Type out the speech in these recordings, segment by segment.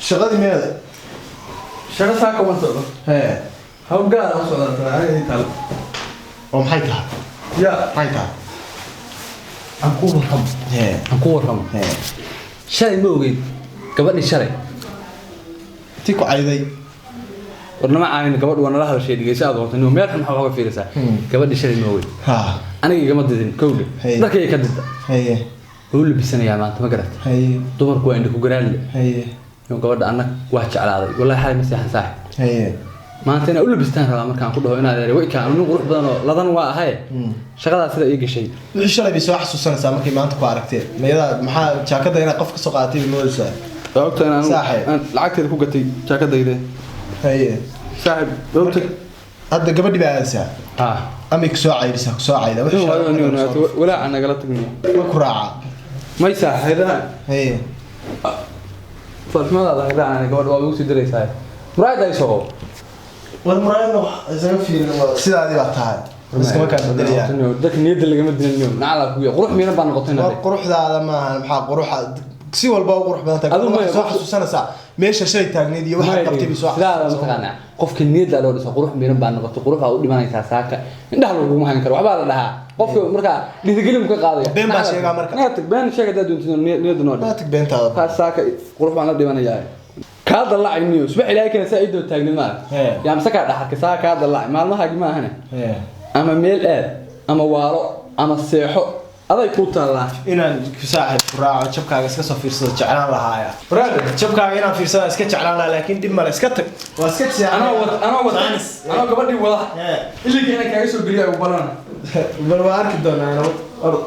شغلتي ماذا؟ شغل ساعة كم صار؟ إيه هو قال أصلا ترى هاي تعال ومحيتها يا محيتها أنكور رحم إيه أنكور رحم إيه شري موجود قبل الشري تيكو عيدي ورنا ما عين قبل وانا لها شيء دقيقة ساعة ضغط إنه ميرحم حوالي في رسالة قبل الشري موجود ها أنا جمد ذي كوله ذاك يكذب إيه هو اللي بالسنة يا مان أنت ما قرأت إيه دمر كوين عندك وقرال إيه يوم قبل أنك واحد على هذا والله حالي مسيح صاحب إيه ما أنت أنا أقول له بستان هذا مركان كله هنا ذي وين كان نقول بدنا لذن واهاي شغلة هذا يجي شيء ليش أنا بيسوي حسوا سنة سامك ما أنت كواركتير ما يلا محا شاكده هنا قف كسوقاتي بالموسى دكتور أنا صاحب العكس اللي كوجتي شاكده يده إيه صاحب دكتور هذا قبل دي بأنسى أمي كسوعي بس كسوعي ده ولا أنا قلت منه ما كراعة ما يساح هذا إيه طيب ما هذا هذا أنا قبل وأبوس يدري ساي مراد يسوق والمراية إنه زي في سيدا دي بعتها بس ما كان بدري يعني ذاك النيد اللي جمد اليوم نعلق ويا قروح مين بان قطنا قروح ذا لما محا قروح كسي والبا قروح بدنا تقول صح سنة ساعة ماشي شيء تاجني دي واحد قبتي بيسوق لا مثلا قف النيد لا لو قروح مين بان قط قروح أو دي ما يساساك عنده لو ما هنكر وعبارة لها قف مركا لذيقلهم كقاضي بين باش يجا مركا ناتك بين شيء كده دون نيد نور ناتك بين هذا خاصك قروح معنا دي ما جاي كهذا الله النيوز سبح إلهي كنا سائد تاجني مال يا مسك ده كساك هذا الله ما هجمه هنا أما ميل أما وارو أما السيحو هذا يكون تلا إن كساعد راعي شبكة اسكت في صدق جعلنا لها يا براد شبكة هنا في صدق اسكت جعلنا لكن دي ما اسكت واسكت أنا قبل دي والله اللي كنا كايسو بريء وبلان بالوارك دونا أنا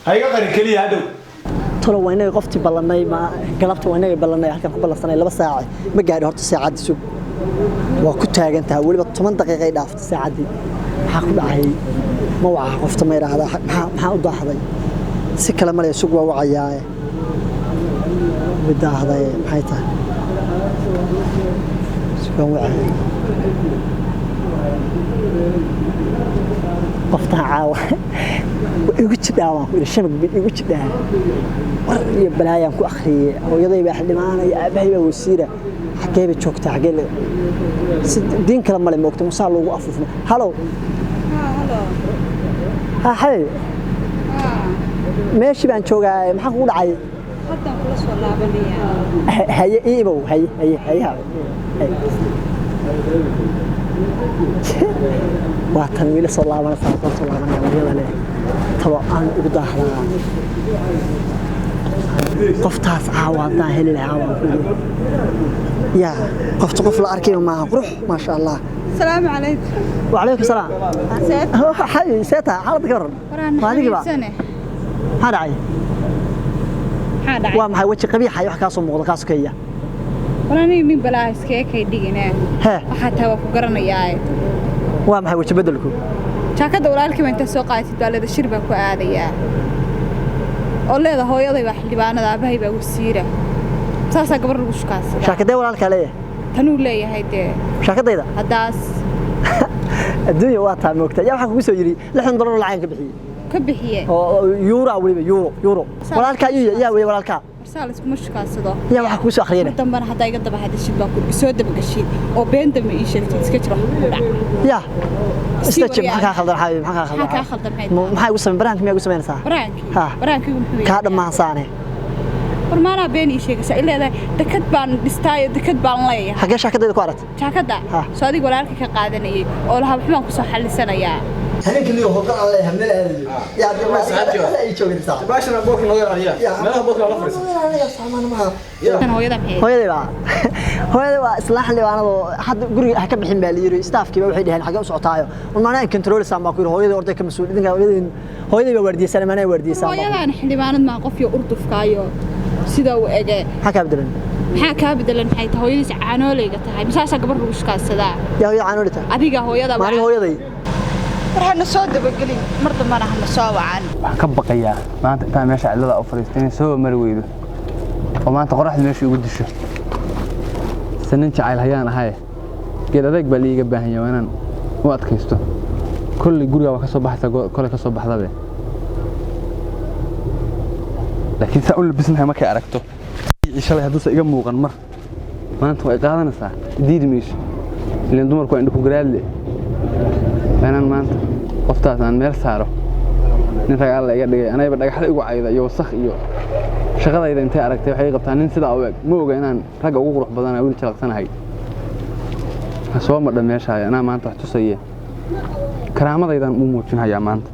هاي قاري كلي هذا ترى وين قفتي بلناي ما قلبت وين بلناي halkan ku balansanay 2 saac ma gaadho horta saacad sug waa ku taagantaa waliba 10 daqiiqo ay dhaaftay saacadii waxa ku dhacay ma waxa qofta ma yiraahdo maxaa u daahday si kala ma leh sug waa wacayaa bidaahday maxay tahay sug waa wacay qofta caawa igu jidhaa waan ku iri shabag bid igu jidhaa war iyo balaayaan ku akhriyay hooyaday baa xildhibaanay aabahay baa wasiira xagee bay joogtaa xagee la diin kala male moogta musaa loogu afufno halo ha hay meeshii baan joogaa maxaa kugu dhacay hadda kula soo laabanaya haye iibow haye واتن ويل صلى الله عليه وسلم تبع أن أقدرها قفتها عوضنا هل العوض يا قفت قفل أركي وما روح ما شاء الله السلام عليكم وعليكم السلام سيد هو حي سيتها حالة قرن هذه سنة هذا عي هذا وام هاي وجه قبيح هاي وحكاسو مغض كاسو كيا وراني من بلاش كي دينا ها وحتى وقرنا ياي وام هاي وجه بدلكم شاكد ولالك ما انت سوقاتي بالله الشربة كو aadaya oo leedahay hooyaday wax libaanada aabahay baa wasiira saasa gabar lagu shaqaasay shaakadee walaalka leeyahay tanuu leeyahay de shaakadayda hadaas adduunyo waa taa moogta yaa waxa kugu soo yiri $600 lacag ka bixiyay oo euro waliba euro walaalka yaa way walaalka saal isku mashkaasado yaa waxa kugu soo akhriyay damban hadaa iga daba hadashid baa ku soo daba gashay oo been dama ii sheegtay iska jiro yaa استجب maxaa khaldan xabiib maxaa khaldan maxay ugu sameeyay baraanka miyaa ugu sameynaysaa baraanka ka dhamaansaane warmaana been ii sheegaysa ilaa dakad baan dhistay dakad baan leeyahay xagee shaakadayda ku aragtay shaakada soo adiga walaalka ka qaadanayay oo laha waxbaan ku soo xallisanayaa habeenkii liyo hooga aan leeyahay meel aad yaa dama saacadii ay joogaysaa baashana boorka noo yaraaya meelaha boorka la fariisan yaa saamaan ma hooyada waa islaax libaanado hadda guriga ka bixin baa la yiri staafkiiba waxay dhaheen xagee u socotaayo walmaana control saama ku yiri hooyada orday ka mas'uul idinka hooyada baa wardiysan maana wardiysan hooyadan xildhibaanad ma qof iyo urdufkaayo sida uu ege maxaa ka bedelan maxay tahay hooyadiis caanoolayga tahay misaasa gabar lagu shaqaasadaa yaa hooyada caanoolita adiga hooyada hooyaday waxaan soo dabagelin mar dambana ha soo wacan waxaan ka baqayaa maanta inta meesha cilada u fariistay soo mari weydo oo maanta qoraxda meesha ugu disho sanin jacayl hayaan ahay geed adeeg baa liiga baahan yahay inaan u adkaysto kulli guriga waa ka soo baxaysa kole ka soo baxdabe laakiin saa u labisnahay markay aragto shalay hadduu iga muuqan mar maanta way qaadanaysaa diidi mayso ilaan dumarku waa indhaku garaadle inaan maanta qoftaas aan meel saaro nin rag alla iga dhigay anayba dhagaxda igu cayda iyo wasakh iyo shaqadayda intay aragtay waxay qabtaa nin sidaa u eg ma oga inaan ragga ugu qurux badanaa wiil jalaqsanahay ha soo madha meeshaay anaa maanta wax tusaya karaamadaydan u muujinhayaa maanta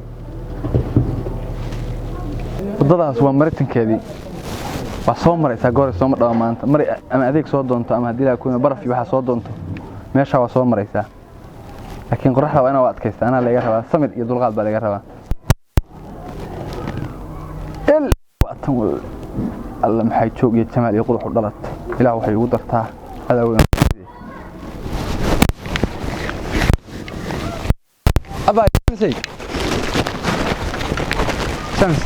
waddadaas waa maritankeedii waa soo maraysaa goor soo ma dhawa maanta mari ama adeeg soo doonto ama haddii laa kuuna baraf iyo waxa soo doonto meesha waa soo maraysaa laakiin qoraxda waa inaa adkaysta anaa laga rabaa samir iyo dulqaad baa laga rabaa alla maxay joog iyo jamaal iyo qurux u dhalat ilaah waxay ugu dartaa adaaweyn abaa شمس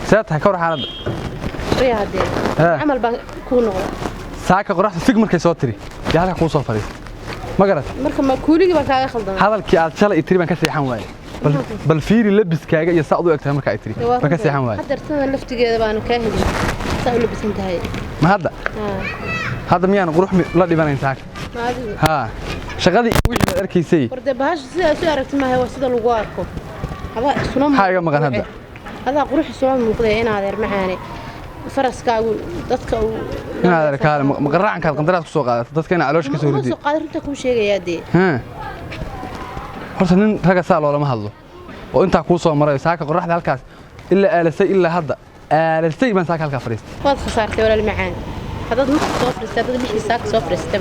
ساعتها كور حالد رياضي عمل كونو ساعه قرحت فيك markay soo tiri yaala ku soo fariis ma garat marka ma kuuligi ba kaaga khaldan hadalkii aad shalay tiri baan ka seexan waayay bal fiiri labiskaaga iyo saacadu egtahay marka ay tiri baan ka seexan waayay hadartada laftigeeda baan ka helay saa u labisan tahay ma hadda miyaan qurux la dhibanayn taag ha shaqadii wixii la arkaysay warda baash sida soo aragtay ma waa sida lagu arko haba sunam حاجة ما كان هذا هذا قروح سوام مقدي أنا هذا معاني فرس كاو دتك أنا هذا كلام مقرع كان قدرات سوق هذا دتك أنا علوش كسور دي سوق قادر أنت كل شيء يا دي ها horta nin raga saal wala ma hadlo oo inta ku soo maray saaka qorraxda halkaas illa aalasay illa hadda aalasay baan saaka halka fariistay waad khasaartay wala macaan hadad ma soo fariistay dad lixii saaka soo fariistay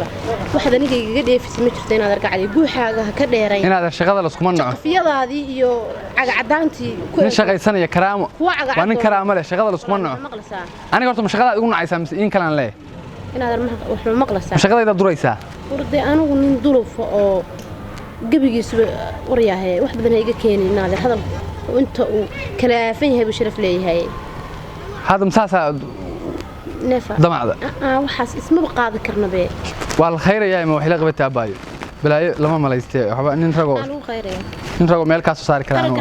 waxa aniga iga dheefisay ma jirto inaad arka cali guuxaaga ka dheerayn inaad shaqada la isku naco qafiyadaadii iyo cagacadaantii ku shaqaysanaya karaamo waa nin karaamo leh shaqada la isku naco aniga horta ma shaqada igu nacaysaa mise in kale aan leeyahay inaad wax maqlaysaa shaqadayda duraysaa warday anigu nin duluf oo gabigiisu waryahay wax badan ay iga keenina hadal inta uu kala aafan yahay bisharaf leeyahay hada masaasa nefa damacda waxaas isma qaadi karna be wal khayrayaa ma wax la qabatay abaayo balaayo lama malaystay waxba nin rago anu khayrayaa nin rago meel ka soo saari karaan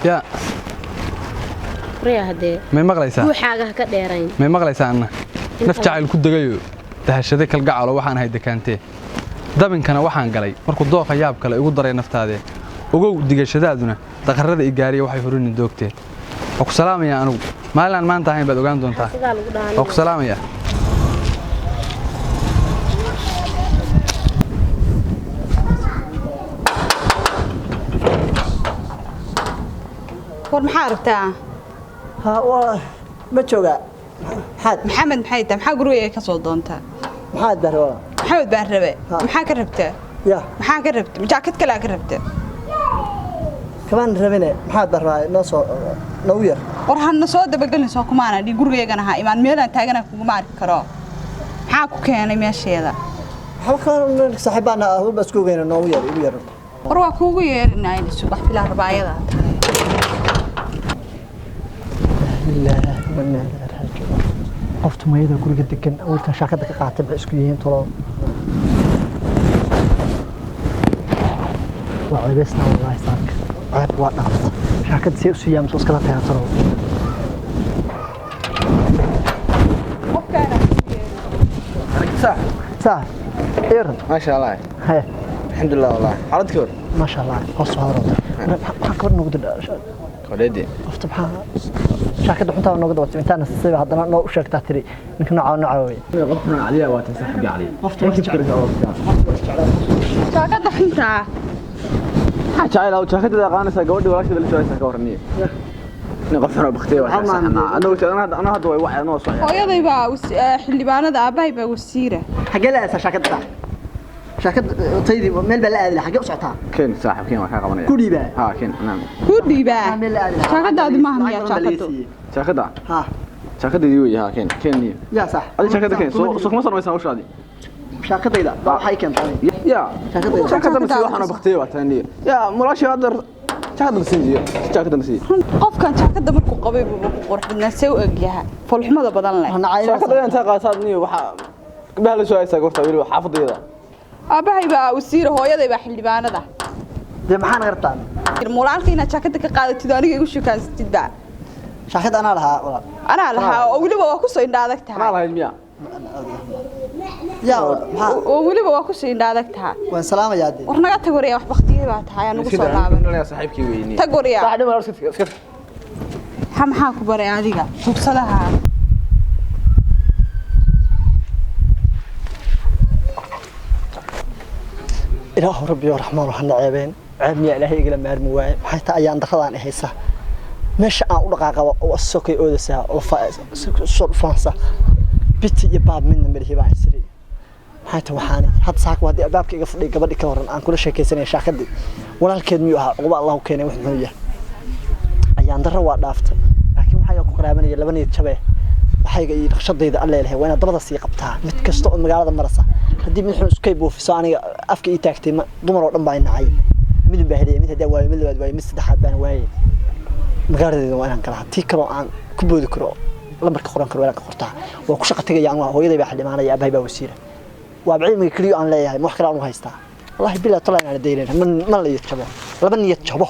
ya riyaa hade ma maqlaysaa waxaaga ka dheerayn ma maqlaysaa anna naf jacayl ku dagayo dahashada kal gacalo waxaan hay dekaantee dabinkana waxaan galay markuu dooqa yaab kale igu daray naftaade ogow digashadaaduna daqarada i gaariyo waxay horin doogtee oo ku salaamaya anigu maalan maanta ahayn baad ogaan doontaa oo ku salaamaya war maxaa rabtaa ha waa ma jooga maxamed maxay tahay maxaa guriga ka soo doontaa maxaad barwaa maxamed baan rabe maxaa ka rabtaa ya maxaa ka rabtaa jaakad kale ka rabtaa kamaan rabine maxaad barwaa noo yar war hanna soo dabagalin soo kumaana dhig gurigeygana ha imaan meelaan taagana kugu maarki karo maxaa ku keenay meesheeda halkan saaxiibana ahul bas ku geeyna noo yar igu yar war waa kuugu yeerinaa in subax filaa rabaayada qoftu mayada guriga degan awalka shaqada ka qaatay ba isku yihiin tolo waa ceebesna wallahi saarka ceeb waa dhaafta shaqada si u siiyam soo iskala taataro صح إيرن ما شاء الله هاي الحمد لله والله حالتك كور ما شاء الله قص هذا ما كبر نقد ولدي افتح شاكد حنتا نقد وقت انت سيب هذا نو شكتا تري يمكن نعاوي قفنا عليها وتسحب عليه شاكد حنتا جاي لو شاكد قانسه gabadhi walaashada la soo ka warniye نقفنا بختي وحنا أنا هذا واحد أنا صحيح hooyaday baa xildhibaanada aabahay baa wasiira حاجة لا شاكد طيدي ميل بلا أدري حاجة وسعتها كين صاحب كين وحنا قبنا كودي بقى ها كين نعم ku dhiibaa shaakadaadi ma hamiya shaakadu شاكدا ها شاكدا ديوي ها كين يا صح هذه شاكدا كين سوق مصر ما يسوي شادي شاكد إذا ضحى كم يا شاكدا بس وحنا بختي وتاني يا مراشي هذا شاكدا مسيجي شاكدا مسيجي qofkan shaakada markuu qabay buu ku qurux badnaa soo ogyahay folxumada badan leh شاكدا أنت قاصدني وح بهلا شو هيسا قرطة ويلو حافظيدا aabahay baa wasiira hooyaday baa xildhibaanada ده محن غرتان mulaalka inaad shaakada ka qaadatid aniga igu shukaastid baa شاكد أنا لها أنا لها ولي بواكوس إن دادكتها أنا لها المياه يا ولي بواكوس إن دادكتها وين سلام يا دي ورنا قاعد تقولي واحد بختي باتها أنا قصة لعبة أنا صاحبكي ويني تقولي بعد ما رسكت هم حاكو بري عادية توصلها إله ربي ورحمن وحنا عيبين عيبني إلهي يقول ما أرمواي حتى أيام دخلان إحسا مش أقول قاقة والسوكي أودسها وفانسا بيت يباب من مريه بعد سري حتى وحاني حتى ساق وادي أبابك يقفل قبل كورن عن كل شيء كيسني شاخدي ولا الكلمة يوها وبا الله كيني وحنيه أيام دروا دافت لكن waxay ku qaraabanayaa laba niyad jabe waxay ay dhaqshadayda alla ilahay waa inaad dabada sii qabtaa mid kasta oo magaalada marasa hadii mid xun isku kaybuufiso aniga afka ii taagtay dumar oo dhan baa inacay mid baa helay mid hadaa waay mid labaad waay mid saddexaad baan waay magaalada waa inaan kala tii karo aan ku boodi karo lambarka qoran karo waan ka qortaa waa ku shaqo tagayaan waa hooyaday baa xilimaanaya abahay baa wasiira waa cilmiga kaliya aan leeyahay wax kale aan u haystaa wallahi bilaa talaa inaan deeynaa man la yid jabo laba niyad jabo